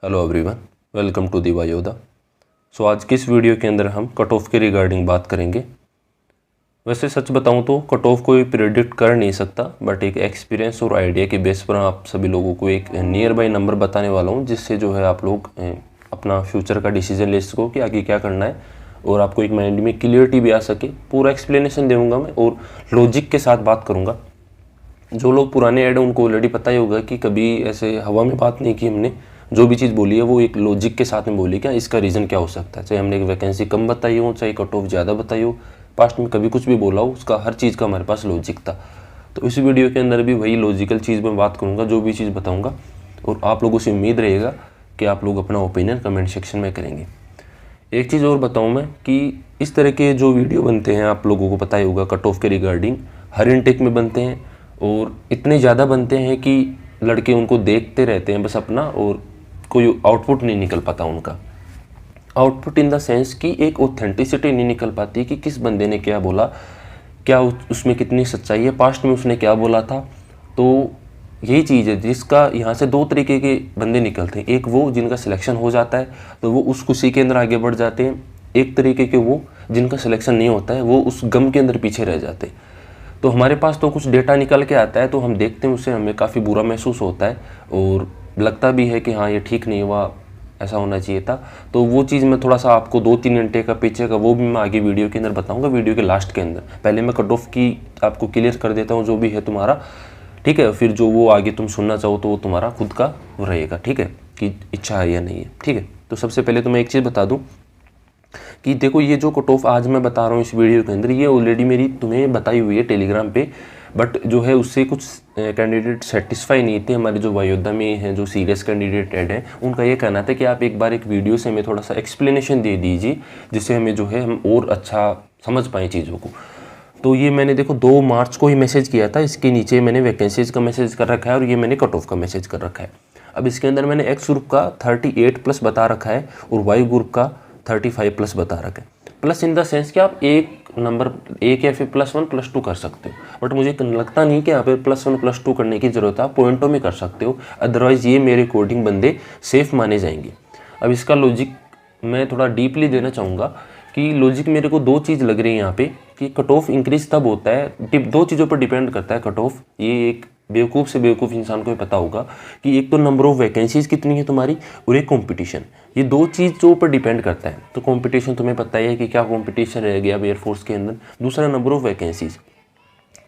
Hello everyone, welcome to the वायोदा। So आज की इस वीडियो के अंदर हम कट ऑफ के रिगार्डिंग बात करेंगे। वैसे सच बताऊं तो कट ऑफ कोई प्रेडिक्ट कर नहीं सकता, बट एक एक्सपीरियंस और आइडिया के बेस पर आप सभी लोगों को एक नियर बाई नंबर बताने वाला हूं, जिससे जो है आप लोग अपना फ्यूचर का डिसीजन ले सको कि आगे क्या करना है और आपको एक माइंड में क्लियरिटी भी आ सके। पूरा एक्सप्लेनेशन दूंगा मैं और लॉजिक के साथ बात करूँगा। जो लोग पुराने ऐड हैं उनको ऑलरेडी पता ही होगा कि कभी ऐसे हवा में बात नहीं की हमने। जो भी चीज़ बोली है वो एक लॉजिक के साथ में बोली, क्या इसका रीज़न क्या हो सकता है। चाहे हमने एक वैकेंसी कम बताई हो, चाहे कट ऑफ ज़्यादा बताई हो, पास्ट में कभी कुछ भी बोला हो, उसका हर चीज़ का हमारे पास लॉजिक था। तो इस वीडियो के अंदर भी वही लॉजिकल चीज़ में बात करूँगा, जो भी चीज़ बताऊँगा, और आप लोगों से उम्मीद रहेगा कि आप लोग अपना ओपिनियन कमेंट सेक्शन में करेंगे। एक चीज़ और बताऊँ मैं कि इस तरह के जो वीडियो बनते हैं आप लोगों को पता ही होगा, कट ऑफ के रिगार्डिंग हर इनटेक में बनते हैं और इतने ज़्यादा बनते हैं कि लड़के उनको देखते रहते हैं बस अपना, और कोई आउटपुट नहीं निकल पाता उनका। आउटपुट इन द सेंस कि एक ऑथेंटिसिटी नहीं निकल पाती कि किस बंदे ने क्या बोला, क्या उसमें कितनी सच्चाई है, पास्ट में उसने क्या बोला था। तो यही चीज़ है जिसका यहाँ से दो तरीके के बंदे निकलते हैं। एक वो जिनका सिलेक्शन हो जाता है तो वो उस खुशी के अंदर आगे बढ़ जाते हैं, एक तरीके के वो जिनका सिलेक्शन नहीं होता है, वो उस गम के अंदर पीछे रह जाते हैं। तो हमारे पास तो कुछ डेटा निकल के आता है तो हम देखते हैं, उससे हमें काफ़ी बुरा महसूस होता है और लगता भी है कि हाँ ये ठीक नहीं हुआ, ऐसा होना चाहिए था। तो वो चीज़ मैं थोड़ा सा आपको 2-3 घंटे का पीछे का वो भी मैं आगे वीडियो के अंदर बताऊंगा, वीडियो के लास्ट के अंदर। पहले मैं कट ऑफ की आपको क्लियर कर देता हूँ जो भी है तुम्हारा, ठीक है। फिर जो वो आगे तुम सुनना चाहो तो वो तुम्हारा खुद का रहेगा, ठीक है, कि इच्छा है या नहीं है, ठीक है। तो सबसे पहले तो मैं एक चीज़ बता दूँ कि देखो, ये जो कट ऑफ आज मैं बता रहा हूँ इस वीडियो के अंदर, ये ऑलरेडी मेरी तुम्हें बताई हुई है टेलीग्राम पे, बट जो है उससे कुछ कैंडिडेट सेटिस्फाई नहीं थे। हमारे जो वायोदा में हैं, जो सीरियस कैंडिडेट ऐड हैं, उनका ये कहना था कि आप एक बार एक वीडियो से हमें थोड़ा सा एक्सप्लेनेशन दे दीजिए, जिससे हमें जो है हम और अच्छा समझ पाएँ चीज़ों को। तो ये मैंने देखो 2 मार्च को ही मैसेज किया था। इसके नीचे मैंने वैकेंसीज का मैसेज कर रखा है और ये मैंने कट ऑफ का मैसेज कर रखा है। अब इसके अंदर मैंने एक्स ग्रुप का 38+ बता रखा है और वाई ग्रुप का 35+ बता रखा है। प्लस इन द सेंस कि आप एक नंबर एक या फिर +1 +2 कर सकते हो, बट मुझे लगता नहीं कि यहाँ पे +1 +2 करने की ज़रूरत है। आप पॉइंटों में कर सकते हो, अदरवाइज़ ये मेरे कोडिंग बंदे सेफ माने जाएंगे। अब इसका लॉजिक मैं थोड़ा डीपली देना चाहूँगा कि लॉजिक मेरे को 2 चीज़ लग रही है यहाँ पे कि कट ऑफ इंक्रीज तब होता है, 2 चीज़ों पर डिपेंड करता है कट ऑफ। ये एक बेवकूफ़ से बेवकूफ़ इंसान को भी पता होगा कि एक तो नंबर ऑफ वैकेंसीज कितनी है तुम्हारी और एक कंपटीशन, ये 2 चीज़ों पर डिपेंड करता है। तो कंपटीशन तुम्हें पता ही है कि क्या कंपटीशन रह गया अब एयरफोर्स के अंदर। दूसरा नंबर ऑफ वैकेंसीज,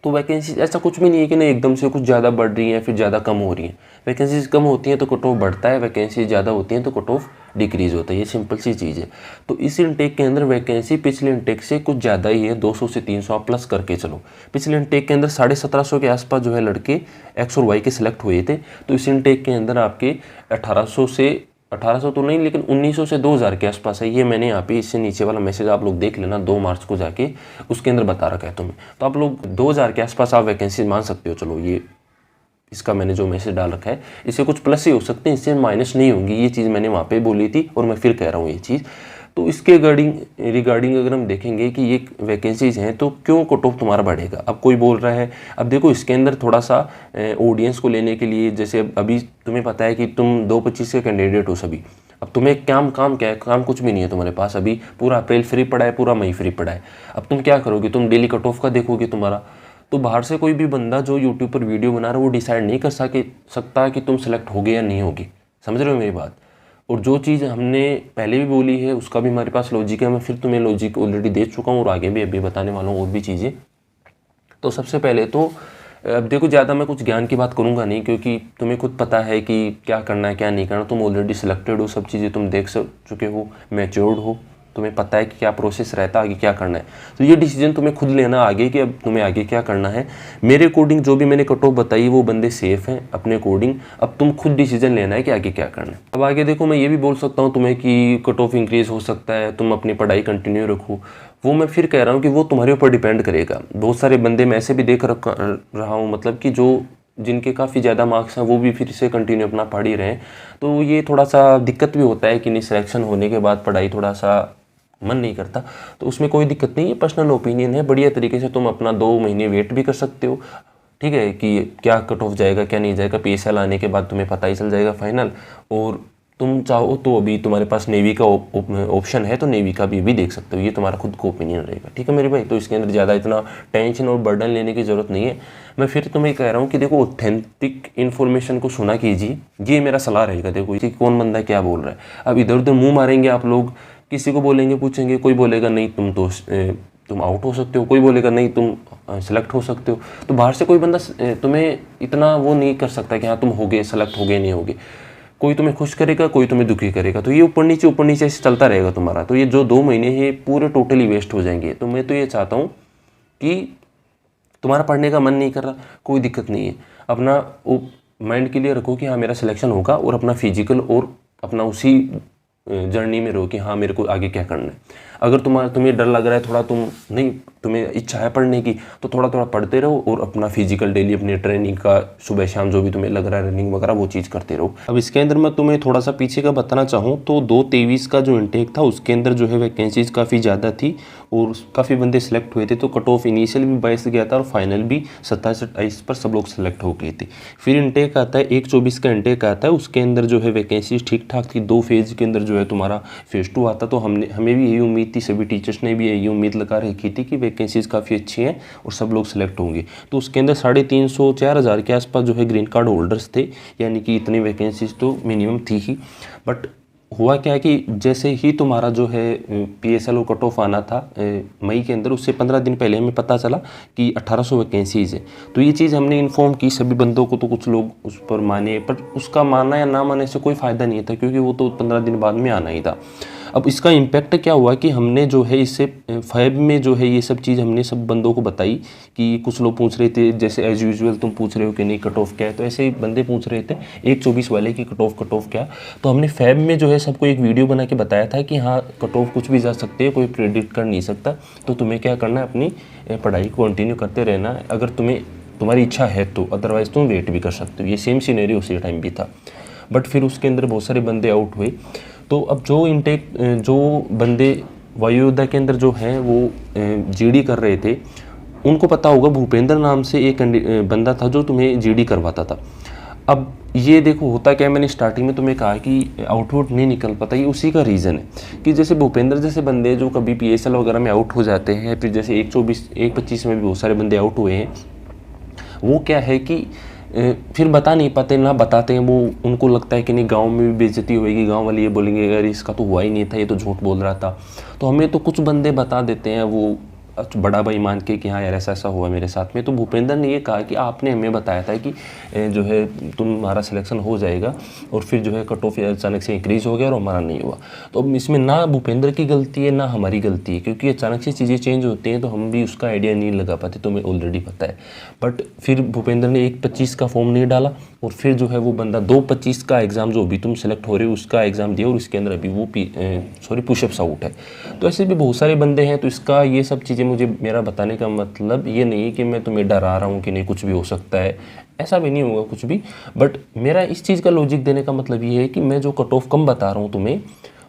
तो वैकेंसीज ऐसा कुछ भी नहीं है कि नहीं एकदम से कुछ ज़्यादा बढ़ रही हैं फिर ज़्यादा कम हो रही हैं। वैकेंसीज कम होती हैं तो कट ऑफ बढ़ता है, वैकेंसी ज़्यादा होती हैं तो कट ऑफ डिक्रीज़ होता है। ये सिंपल सी चीज़ है। तो इस इनटेक के अंदर वैकेंसी पिछले इनटेक से कुछ ज़्यादा ही है, 200 से 300 आप प्लस करके चलो। पिछले इनटेक के अंदर 1750 के आसपास जो है लड़के एक्स और वाई के सिलेक्ट हुए थे, तो इस इनटेक के अंदर आपके 1800 तो नहीं, लेकिन 1900 से 2000 के आसपास है। ये मैंने यहाँ पे इससे नीचे वाला मैसेज आप लोग देख लेना, 2 मार्च को जाके उसके अंदर बता रखा है तुम्हें। तो आप लोग 2000 के आसपास आप वैकेंसी मान सकते हो। चलो, ये इसका मैंने जो मैसेज डाल रखा है, इससे कुछ प्लस ही हो सकते हैं, इससे माइनस नहीं होंगी। ये चीज़ मैंने वहाँ पे बोली थी और मैं फिर कह रहा हूँ ये चीज़। तो इसके रिगार्डिंग अगर हम देखेंगे कि ये वैकेंसीज हैं तो क्यों कट ऑफ तुम्हारा बढ़ेगा। अब कोई बोल रहा है, अब देखो इसके अंदर थोड़ा सा ऑडियंस को लेने के लिए, जैसे अभी तुम्हें पता है कि तुम 225 के कैंडिडेट हो सभी। अब तुम्हें काम क्या है, काम कुछ भी नहीं है तुम्हारे पास। अभी पूरा अप्रैल फ्री पड़ा है, पूरा मई फ्री पड़ा है। अब तुम क्या करोगे, तुम डेली कट ऑफ का देखोगे तुम्हारा। तो बाहर से कोई भी बंदा जो यूट्यूब पर वीडियो बना रहा है वो डिसाइड नहीं कर सकता कि तुम सेलेक्ट होगे या नहीं होगी। समझ रहे हो मेरी बात। और जो चीज़ हमने पहले भी बोली है उसका भी हमारे पास लॉजिक है। मैं फिर तुम्हें लॉजिक ऑलरेडी दे चुका हूँ और आगे भी अभी बताने वाला हूँ और भी चीज़ें। तो सबसे पहले तो अब देखो, ज़्यादा मैं कुछ ज्ञान की बात करूँगा नहीं, क्योंकि तुम्हें खुद पता है कि क्या करना है क्या नहीं करना। तुम ऑलरेडी सिलेक्टेड हो, सब चीज़ें तुम देख चुके हो, मैच्योर्ड हो, तुम्हें पता है कि क्या प्रोसेस रहता है, आगे क्या करना है। तो ये डिसीजन तुम्हें खुद लेना आगे कि अब तुम्हें आगे क्या करना है। मेरे अकॉर्डिंग जो भी मैंने कट ऑफ बताई वो बंदे सेफ हैं अपने अकॉर्डिंग। अब तुम खुद डिसीजन लेना है कि आगे क्या करना है। अब आगे देखो, मैं ये भी बोल सकता हूँ तुम्हें कि कट ऑफ इंक्रीज हो सकता है, तुम अपनी पढ़ाई कंटिन्यू रखो। वो मैं फिर कह रहा हूँ कि वो तुम्हारे ऊपर डिपेंड करेगा। बहुत सारे बंदे मैं ऐसे भी देख रहा हूँ, मतलब कि जो जिनके काफ़ी ज़्यादा मार्क्स हैं वो भी फिर से कंटिन्यू अपना पढ़ ही रहे हैं। तो ये थोड़ा सा दिक्कत भी होता है कि नहीं, सिलेक्शन होने के बाद पढ़ाई थोड़ा सा मन नहीं करता, तो उसमें कोई दिक्कत नहीं है। पर्सनल ओपिनियन है, बढ़िया तरीके से तुम अपना 2 महीने वेट भी कर सकते हो, ठीक है, कि क्या कट ऑफ जाएगा क्या नहीं जाएगा। PSL आने के बाद तुम्हें पता ही चल जाएगा फाइनल। और तुम चाहो तो अभी तुम्हारे पास नेवी का ऑप्शन है तो नेवी का भी देख सकते हो, ये तुम्हारा खुद को ओपिनियन रहेगा, ठीक है मेरे भाई। तो इसके अंदर ज़्यादा इतना टेंशन और बर्डन लेने की ज़रूरत नहीं है। मैं फिर तुम्हें कह रहा हूँ कि देखो ऑथेंटिक इन्फॉर्मेशन को सुना कीजिए, ये मेरा सलाह रहेगा। देखो कि कौन बंदा क्या बोल रहा है, अब इधर उधर मुँह मारेंगे आप लोग, किसी को बोलेंगे पूछेंगे, कोई बोलेगा नहीं तुम आउट हो सकते हो, कोई बोलेगा नहीं तुम सेलेक्ट हो सकते हो। तो बाहर से कोई बंदा तुम्हें इतना वो नहीं कर सकता कि हाँ तुम होगे सेलेक्ट होगे नहीं होगे। कोई तुम्हें खुश करेगा, कोई तुम्हें दुखी करेगा, तो ये ऊपर नीचे ऐसे चलता रहेगा तुम्हारा। तो ये जो 2 महीने हैं पूरे टोटली वेस्ट हो जाएंगे। तो मैं तो ये चाहता हूँ कि तुम्हारा पढ़ने का मन नहीं कर रहा, कोई दिक्कत नहीं है, अपना माइंड क्लियर रखो कि हाँ मेरा सिलेक्शन होगा, और अपना फिजिकल और अपना उसी जर्नी में रहो कि हाँ मेरे को आगे क्या करना है। अगर तुम्हें डर लग रहा है थोड़ा, तुम्हें इच्छा है पढ़ने की, तो थोड़ा पढ़ते रहो और अपना फिजिकल डेली अपनी ट्रेनिंग का सुबह शाम जो भी तुम्हें लग रहा है रनिंग वगैरह वो चीज़ करते रहो। अब इसके अंदर मैं तुम्हें थोड़ा सा पीछे का बताना चाहूँ तो 2-23 का जो इंटेक था उसके अंदर जो है वैकेंसीज काफ़ी ज़्यादा थी और काफ़ी बंदे सेलेक्ट हुए थे। तो कट ऑफ इनिशियल भी 22 गया था और फाइनल भी 27-28 पर सब लोग सेलेक्ट हो गए थे। फिर इंटेक आता है 1-24 का इंटेक आता है, उसके अंदर जो है वैकेंसीज ठीक ठाक थी। 2 फेज़ के अंदर जो है तुम्हारा फेज़ 2 आता, तो हमें भी यही उम्मीद थी, सभी टीचर्स ने भी यही उम्मीद लगा रखी थी कि वैकेंसीज काफ़ी अच्छी हैं और सब लोग सेलेक्ट होंगे। तो उसके अंदर 350-4,000 के आसपास जो है ग्रीन कार्ड होल्डर्स थे, यानी कि इतनी वैकेंसीज तो मिनिमम थी ही। बट हुआ क्या है कि जैसे ही तुम्हारा जो है PSL और कट ऑफ आना था मई के अंदर, उससे 15 दिन पहले हमें पता चला कि 1800 वैकेंसीज़ है। तो ये चीज़ हमने इन्फॉर्म की सभी बंदों को, तो कुछ लोग उस पर माने, पर उसका मानना या ना मानने से कोई फ़ायदा नहीं था, क्योंकि वो तो 15 दिन बाद में आना ही था। अब इसका इम्पैक्ट क्या हुआ कि हमने जो है इससे फैब में जो है ये सब चीज़ हमने सब बंदों को बताई कि कुछ लोग पूछ रहे थे, जैसे एज यूजुअल तुम पूछ रहे हो कि नहीं कट ऑफ क्या है, तो ऐसे ही बंदे पूछ रहे थे 1-24 वाले की कट ऑफ क्या। तो हमने फैब में जो है सबको एक वीडियो बना के बताया था कि हाँ कट ऑफ कुछ भी जा सकते हैं, कोई प्रेडिक्ट कर नहीं सकता। तो तुम्हें क्या करना है, अपनी पढ़ाई को कंटिन्यू करते रहना है अगर तुम्हारी इच्छा है तो, अदरवाइज़ तुम वेट भी कर सकते हो। ये सेम सीनेरियो उसी टाइम भी था। बट फिर उसके अंदर बहुत सारे बंदे आउट हुए। तो अब जो बंदे वायु योद्धा के अंदर जो हैं वो GD कर रहे थे, उनको पता होगा भूपेंद्र नाम से एक बंदा था जो तुम्हें GD करवाता था। अब ये देखो होता क्या है, मैंने स्टार्टिंग में तुम्हें कहा कि आउटपुट नहीं निकल पाता, ये उसी का रीज़न है कि जैसे भूपेंद्र जैसे बंदे जो कभी PSL वगैरह में आउट हो जाते हैं, फिर जैसे 1-25 में भी बहुत सारे बंदे आउट हुए हैं, वो क्या है कि फिर बता नहीं पाते, ना बताते हैं वो, उनको लगता है कि नहीं गांव में भी बेइज्जती होगी, गांव वाले ये बोलेंगे यार इसका तो हुआ ही नहीं था, ये तो झूठ बोल रहा था। तो हमें तो कुछ बंदे बता देते हैं वो बड़ा भाई मान के कि हाँ यार ऐसा हुआ मेरे साथ में। तो भूपेंद्र ने ये कहा कि आपने हमें बताया था कि जो है तुम्हारा सिलेक्शन हो जाएगा, और फिर जो है कट ऑफ अचानक से इंक्रीज़ हो गया और हमारा नहीं हुआ। तो अब इसमें ना भूपेंद्र की गलती है ना हमारी गलती है, क्योंकि अचानक से चीज़ें चेंज होती हैं तो हम भी उसका आइडिया नहीं लगा पाते, तुम्हें ऑलरेडी पता है। बट फिर भूपेंद्र ने 1-25 का फॉर्म नहीं डाला, और फिर जो है वो बंदा 2-25 का एग्ज़ाम जो अभी तुम सेलेक्ट हो रहे हो उसका एग्ज़ाम दिया, और इसके अंदर अभी वो पुशअप्स आउट है। तो ऐसे भी बहुत सारे बंदे हैं। तो इसका ये सब चीज़ें मुझे, मेरा बताने का मतलब ये नहीं है कि मैं तुम्हें डरा रहा हूँ कि नहीं कुछ भी हो सकता है, ऐसा भी नहीं होगा कुछ भी। बट मेरा इस चीज़ का लॉजिक देने का मतलब ये है कि मैं जो कट ऑफ कम बता रहा हूँ तुम्हें,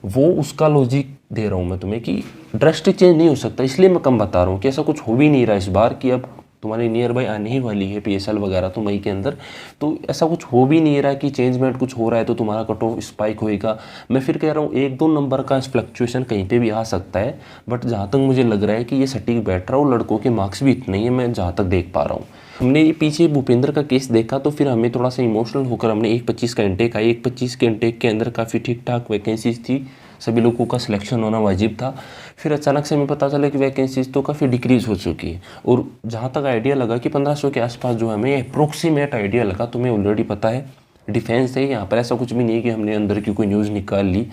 वो उसका लॉजिक दे रहा हूँ मैं तुम्हें कि ड्रास्टिक चेंज नहीं हो सकता, इसलिए मैं कम बता रहा हूँ कि ऐसा कुछ हो भी नहीं रहा इस बार कि अब तुम्हारी नियर बाय आने ही वाली है PSL वगैरह तो मई के अंदर, तो ऐसा कुछ हो भी नहीं रहा कि चेंजमेंट कुछ हो रहा है तो तुम्हारा कट ऑफ स्पाइक होएगा। मैं फिर कह रहा हूँ 1-2 नंबर का फ्लक्चुएशन कहीं पे भी आ सकता है, बट जहाँ तक मुझे लग रहा है कि ये सटीक बैठ रहा हो, लड़कों के मार्क्स भी इतने ही है मैं जहाँ तक देख पा रहा हूँ। हमने ये पीछे भूपेंद्र का केस देखा तो फिर हमें थोड़ा सा इमोशनल होकर हमने 1-25 का इंटेक आई। 1-25 के इंटेक के अंदर काफ़ी ठीक ठाक वैकेंसीज थी, सभी लोगों का सिलेक्शन होना वाजिब था। फिर अचानक से हमें पता चला कि वैकेंसीज तो काफ़ी डिक्रीज़ हो चुकी है, और जहाँ तक आइडिया लगा कि 1500 के आसपास जो हमें अप्रोक्सीमेट आइडिया लगा, तुम्हें ऑलरेडी पता है डिफेंस है यहाँ पर, ऐसा कुछ भी नहीं है कि हमने अंदर की कोई न्यूज़ निकाल ली,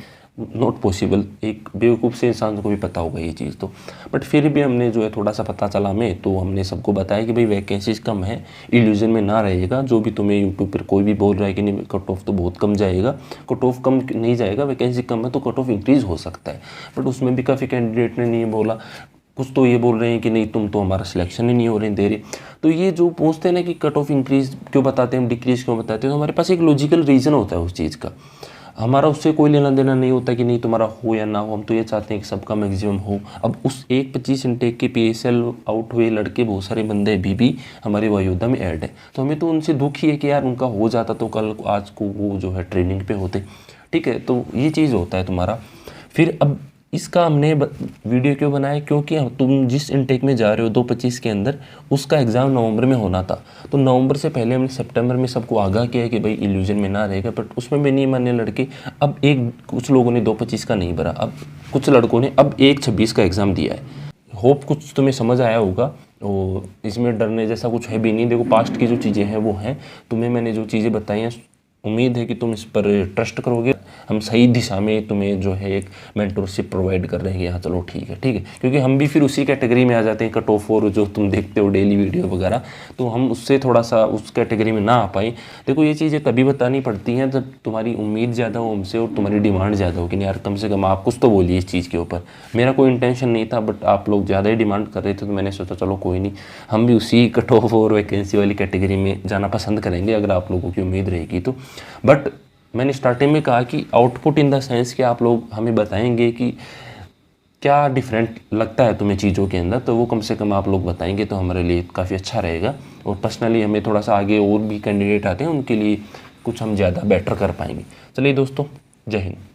नॉट पॉसिबल, एक बेवकूफ़ से इंसान को भी पता होगा ये चीज़ तो। बट फिर भी हमने जो है थोड़ा सा पता चला हमें, तो हमने सबको बताया कि भाई वैकेंसीज़ कम है, इल्यूजन में ना रहेगा। जो भी तुम्हें यूट्यूब पर कोई भी बोल रहा है कि नहीं कट ऑफ तो बहुत कम जाएगा, कट ऑफ कम नहीं जाएगा, वैकेंसी कम है तो कट ऑफ इंक्रीज़ हो सकता है। बट उसमें भी काफ़ी कैंडिडेट ने नहीं बोला, कुछ तो ये बोल रहे हैं कि नहीं तुम तो हमारा सिलेक्शन ही नहीं हो रहे दे रहे। तो ये जो पूछते हैं ना कि कट ऑफ इंक्रीज़ क्यों बताते हैं, हम डिक्रीज़ क्यों बताते हैं, तो हमारे पास एक लॉजिकल रीज़न होता है उस चीज़ का, हमारा उससे कोई लेना देना नहीं होता कि नहीं तुम्हारा हो या ना हो, हम तो ये चाहते हैं कि सबका मैक्सिमम हो। अब उस 1-25 इंटेक के PSL आउट हुए लड़के बहुत सारे बंदे अभी भी हमारे वायुयोद्धा में ऐड है, तो हमें तो उनसे दुख ही है कि यार उनका हो जाता तो कल आज को वो जो है ट्रेनिंग पे होते। ठीक है। तो ये चीज़ होता है तुम्हारा। फिर अब इसका हमने वीडियो क्यों बनाया, क्योंकि तुम जिस इनटेक में जा रहे हो 225 के अंदर, उसका एग्ज़ाम नवंबर में होना था। तो नवंबर से पहले हमने सितंबर में सबको आगाह किया कि भाई इल्यूजन में ना रहेगा, बट उसमें भी नहीं माने लड़के। अब कुछ लोगों ने 225 का नहीं भरा, अब कुछ लड़कों ने अब 126 का एग्ज़ाम दिया है। होप कुछ तुम्हें समझ आया होगा। और इसमें डरने जैसा कुछ है भी नहीं। देखो पास्ट की जो चीज़ें हैं वो हैं, तुम्हें मैंने जो चीज़ें बताई हैं उम्मीद है कि तुम इस पर ट्रस्ट करोगे। हम सही दिशा में तुम्हें जो है एक मेंटरशिप प्रोवाइड कर रहे हैं कि हाँ चलो ठीक है, ठीक है। क्योंकि हम भी फिर उसी कैटेगरी में आ जाते हैं, कट ऑफ और जो तुम देखते हो डेली वीडियो वगैरह, तो हम उससे थोड़ा सा उस कैटेगरी में ना आ पाए। देखो ये चीज़ें तभी बतानी पड़ती हैं जब तुम्हारी उम्मीद ज़्यादा हो हमसे और तुम्हारी डिमांड ज़्यादा हो कि नहीं यार कम से कम आप कुछ तो बोलिए इस चीज़ के ऊपर। मेरा कोई इंटेंशन नहीं था, बट आप लोग ज़्यादा ही डिमांड कर रहे थे, तो मैंने सोचा चलो कोई नहीं, हम भी उसी कट ऑफ और वैकेंसी वाली कैटेगरी में जाना पसंद करेंगे अगर आप लोगों की उम्मीद रहेगी तो। बट मैंने स्टार्टिंग में कहा कि आउटपुट इन द सेंस कि आप लोग हमें बताएंगे कि क्या डिफरेंट लगता है तुम्हें चीज़ों के अंदर, तो वो कम से कम आप लोग बताएंगे तो हमारे लिए काफ़ी अच्छा रहेगा। और पर्सनली हमें थोड़ा सा आगे और भी कैंडिडेट आते हैं, उनके लिए कुछ हम ज़्यादा बेटर कर पाएंगे। चलिए दोस्तों, जय हिंद।